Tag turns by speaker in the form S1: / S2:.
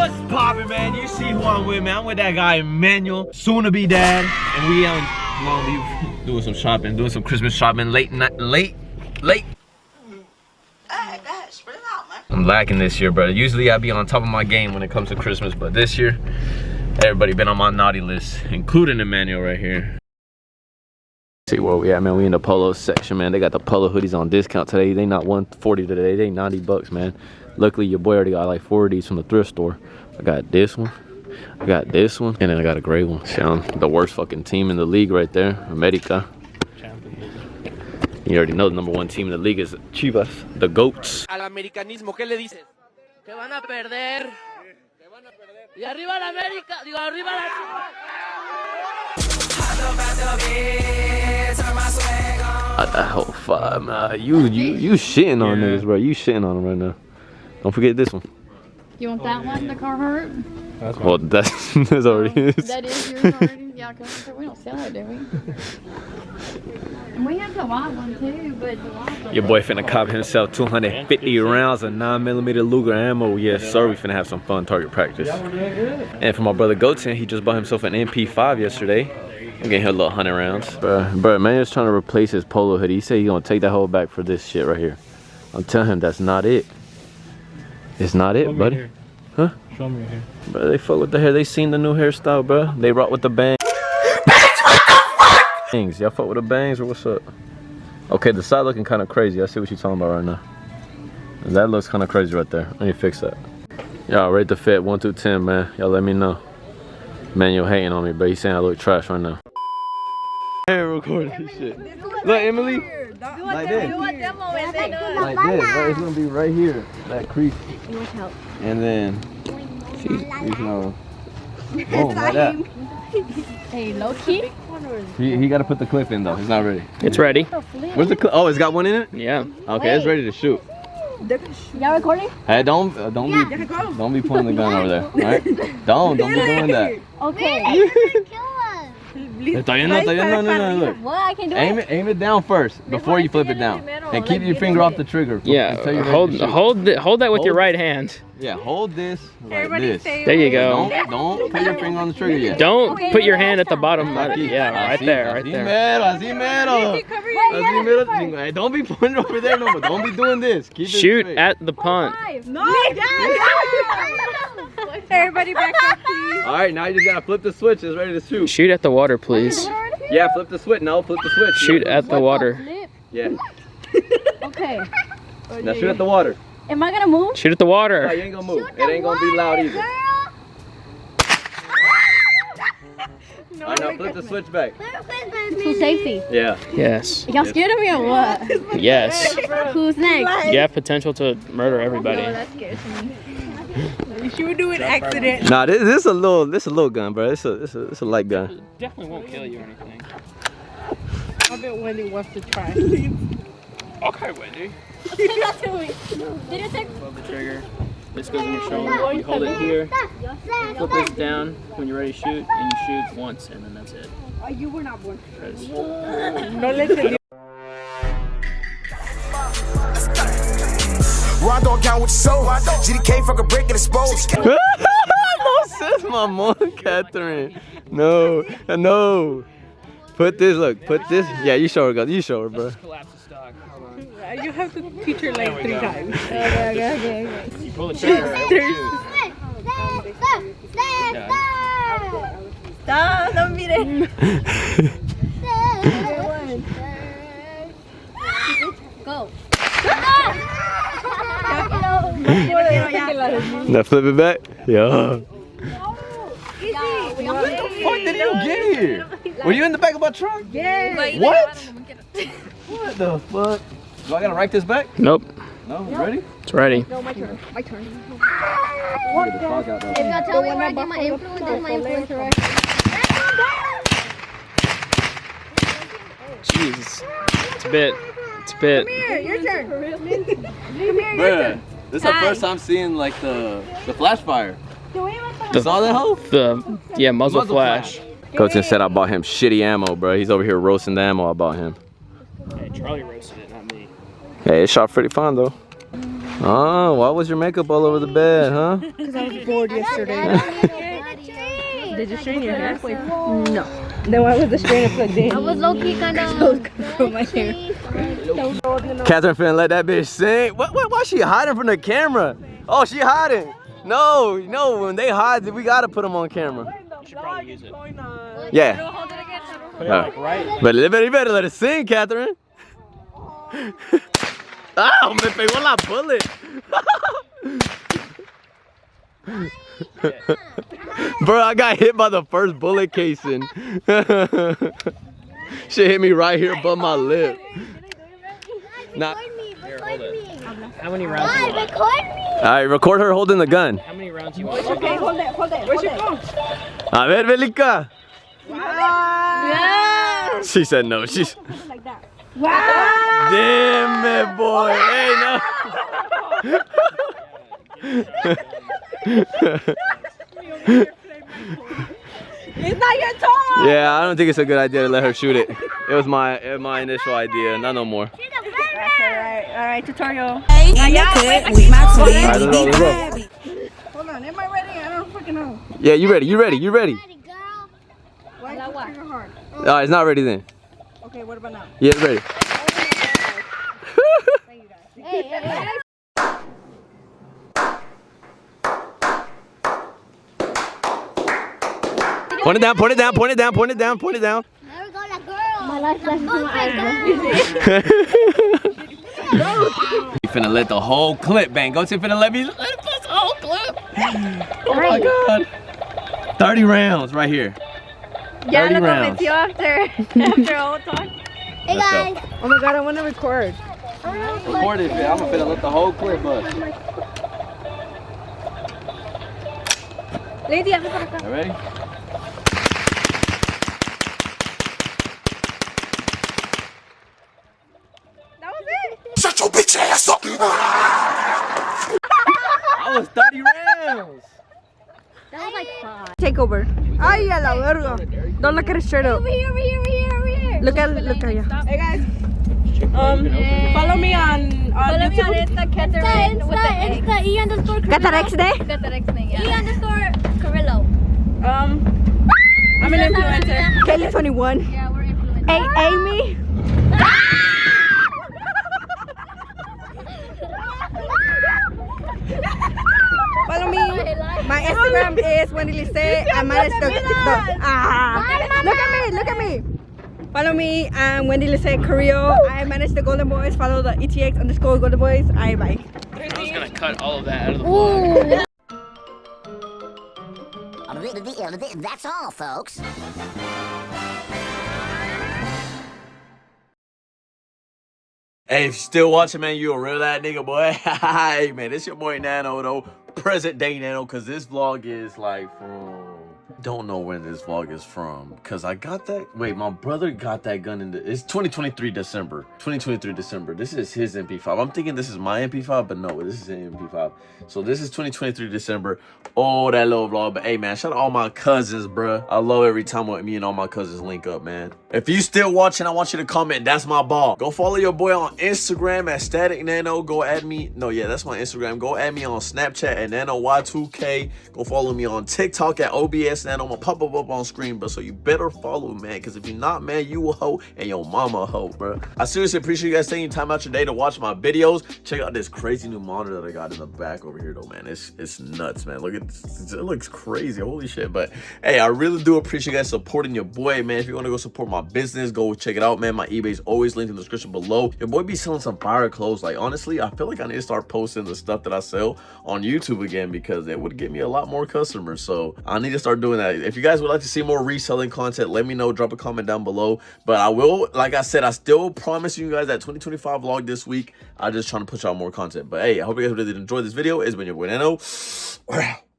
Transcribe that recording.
S1: What's poppin', man? You see who I'm with, man. I'm with that guy Emmanuel, soon to be dad, and we out in Long Beach doing some shopping, doing some Christmas shopping late. I'm lacking this year, bro. Usually I be on top of my game when it comes to Christmas, but this year, everybody been on my naughty list, including Emmanuel right here. See where we at, man. We in the polo section, man. They got the polo hoodies on discount today. They not $140 today. They 90 bucks, man. Luckily, your boy already got like 4 of these from the thrift store. I got this one. I got this one. And then I got a gray one. Sound the worst fucking team in the league right there. America. You already know the #1 team in the league is Chivas, the GOATs.
S2: Al americanismo, ¿qué le dices? Que van a perder. Que van a perder. Y arriba la América, digo, arriba la Chivas.
S1: That whole five, man. You shitting on niggas, bro. You shitting on them right now. Don't forget this one.
S3: You want that one, the Carhartt?
S1: Well, that's already his.
S3: That is yours already? Yeah, because we don't sell it, do we? And we have the white one too, but the white one.
S1: Your boy finna cop himself 250 rounds of 9mm Luger ammo. Yes, sir. We finna have some fun target practice. And for my brother Goten, he just bought himself an MP5 yesterday. I'm getting him a little 100 rounds. Bro, man is trying to replace his polo hoodie. He said he's gonna take that whole back for this shit right here. I'm telling him that's not it. It's not it, buddy. Huh?
S4: Show me your hair.
S1: Bro, they fuck with the hair. They seen the new hairstyle, bro. They rock with the bangs. Y'all fuck with the bangs or what's up? Okay, the side looking kind of crazy. I see what you're talking about right now. That looks kind of crazy right there. Let me fix that. Y'all rate the fit 1 through 10, man. Y'all let me know. Man, you're hating on me, but he's saying I look trash right now. Hey, recording this shit. Look, Emily. Like this. Like this, bro. It's gonna be right here. That crease. And then, you know, boom, like that.
S3: Hey, low key?
S1: He got to put the clip in though. It's not ready.
S4: It's ready.
S1: Where's the clip? Oh, it's got one in it?
S4: Yeah.
S1: Okay, it's ready to shoot.
S3: Y'all recording?
S1: Hey, don't be pointing the gun over there. All right? Don't be doing that.
S3: Okay.
S1: Está bien, no, look.
S3: What? I can do it.
S1: Aim it down first before you flip it down, and keep your finger off the trigger.
S4: Yeah. Hold that with your right hand.
S1: Yeah, hold this like this.
S4: There you go.
S1: Don't put your finger on the trigger yet.
S4: Don't put your hand at the bottom. Yeah, right there, right there.
S1: Así mero. Hey, don't be pointing over there no more. Don't be doing this. Keep it
S4: Shoot
S1: straight.
S4: at the punt.
S3: No.
S5: Everybody back up, please.
S1: All right, now you just gotta flip the switch. It's ready to shoot.
S4: Shoot at the water, please.
S1: Yeah, flip the switch. No, flip the switch.
S4: Shoot at the water.
S1: Yeah.
S3: Okay.
S1: Now shoot at the water.
S3: Am I gonna move?
S4: Shoot at the
S1: No,
S4: water.
S1: you ain't gonna move. It ain't gonna be loud either. All right, now flip the switch back.
S3: For safety.
S1: Yeah.
S4: Yes.
S3: Y'all scared of me or what?
S4: Yes.
S3: Who's next?
S4: You have potential to murder everybody.
S3: That scares me.
S5: She would do an accident.
S1: Nah, this is a little gun, bro. It's a light gun.
S4: It definitely won't kill you or anything.
S5: I bet Wendy wants to try.
S4: Okay, Wendy.
S3: Take that to me. Did it take?
S4: Pull the trigger. This goes in your shoulder. You hold it here. Flip this down when you're ready to shoot, and you shoot once, and then that's it.
S5: Oh, you were not born.
S4: No,
S5: listen.
S6: Rondo account with soul. GDK fucking breaking exposed.
S1: No, sis, my mom, Catherine. No. Put this, put this. Yeah, you show her, bro.
S4: collapse the stock.
S5: You have to teach her like 3 times.
S3: Okay.
S4: You pull the trigger.
S5: Stop, don't beat it.
S3: Go.
S1: Now flip it back. Yeah.
S3: Easy.
S1: What the fuck did you get here? Were you in the back of my truck?
S5: Yeah.
S1: What? What the fuck? Do I gotta write this back?
S4: Nope.
S1: No, ready?
S4: It's ready.
S3: No, my turn.
S1: Get the fuck out
S3: If y'all tell me where I get my influence, then my influence from.
S4: Jesus. It's a bit. Come
S5: Here, your turn.
S1: Bruh, this is the first time seeing like the flash fire. You saw that hoe?
S4: Yeah, muzzle flash.
S1: Coach said I bought him shitty ammo, bro. He's over here roasting the ammo I bought him.
S4: Hey, Charlie roasted it, not me.
S1: Hey, it shot pretty fine though. Oh, why was your makeup all over the bed, huh?
S5: Because I was bored yesterday. Did you strain your hair? No. Then why was the strainer plugged in?
S3: I was low-key kind of
S5: From my hair.
S1: Catherine finna let that bitch sing. Why she hiding from the camera? Oh, she hiding. No, when they hide, we gotta put them on camera.
S4: You should probably use it.
S1: Yeah.
S4: Put it like right.
S1: But you better let it sing, Catherine. Ow, me pegó la bullet. Bro, I got hit by the first bullet casing. Shit hit me right here above my lip. Nah.
S4: Here, hold it. How many rounds do you want?
S1: Alright, record her holding the gun.
S4: How many rounds do you want?
S5: Okay, hold it. Where's your phone?
S1: A ver, Belica.
S5: Wow.
S1: She said no. She's.
S5: Like that. Wow.
S1: Damn it, boy. Hey, no.
S5: It's not your turn.
S1: Yeah, I don't think it's a good idea to let her shoot it. It was my initial idea, not no more.
S5: All right, tutorial.
S1: Alright, let's go.
S5: Hold on, am I ready? I don't fucking know.
S1: Yeah, you ready?
S5: Why is it trigger hard?
S1: Alright, it's not ready then.
S5: Okay, what about now?
S1: Yeah, it's ready. Point it down, point it down, point it down, point it down, point it down.
S3: There we go, that girl. My last lesson to my
S1: You finna let the whole clip bang. Go to finna let it bust the whole clip. Oh my god. 30 rounds right here. 30 rounds.
S5: after all talk.
S3: Hey guys.
S5: Oh my god, I want to record.
S1: Record it, man. I'm finna let the whole clip bust.
S5: Lady, hazte para acá.
S1: You ready?
S5: That was it.
S6: Shut your bitch ass up.
S1: That was 30 rounds.
S3: That was like 5.
S5: Take over. Ay, a la verga. Don't look at it straight up.
S3: Over here.
S5: Look at yeah. Hey guys. Follow me on YouTube.
S3: Insta E_Catarexde. Catarexde, yeah. E_Carillo.
S5: I'm an influencer. Kelly21.
S3: Yeah, we're influencers.
S5: Hey, Amy. Follow me. My Instagram is WitnhThe. I manage the look at me. Follow me. I'm WitnhThe Korea. I manage the Golden Boys. Follow the ETX_Golden Boys. Bye.
S4: I was gonna cut all of that out of the vlog.
S7: That's all, folks.
S1: Hey, if you're still watching, man, you a real that nigga, boy. Hey, man, it's your boy Nano, though. Present day Nano, because this vlog is like from... Don't know when this vlog is from, because I got that... Wait, my brother got that gun in the... It's 2023 December. 2023 December. This is his MP5. I'm thinking this is my MP5, but no, this is an MP5. So this is 2023 December. Oh, that little vlog. But hey, man, shout out to all my cousins, bruh. I love every time when me and all my cousins link up, man. If you still watching, I want you to comment, that's my ball. Go follow your boy on Instagram at Static Nano. Go add me. No, yeah, that's my Instagram. Go add me on Snapchat at NanoY2K. Go follow me on TikTok at OBS Nano. I'm gonna pop up on screen, but so you better follow, man, because if you're not, man, you a hoe and your mama a hoe, bro. I seriously appreciate you guys taking time out your day to watch my videos. Check out this crazy new monitor that I got in the back over here, though, man. It's nuts, man. Look at this. It looks crazy. Holy shit. But hey, I really do appreciate you guys supporting your boy, man. If you want to go support my business, go check it out, man. My eBay is always linked in the description below. Your boy be selling some fire clothes. Like, honestly, I feel like I need to start posting the stuff that I sell on YouTube again, because it would get me a lot more customers. So I need to start doing that. If you guys would like to see more reselling content, let me know. Drop a comment down below. But I will, like I said, I still promise you guys that 2025 vlog this week. I'm just trying to push out more content. But hey, I hope you guys really did enjoy this video. It's been your boy Nano. We're out.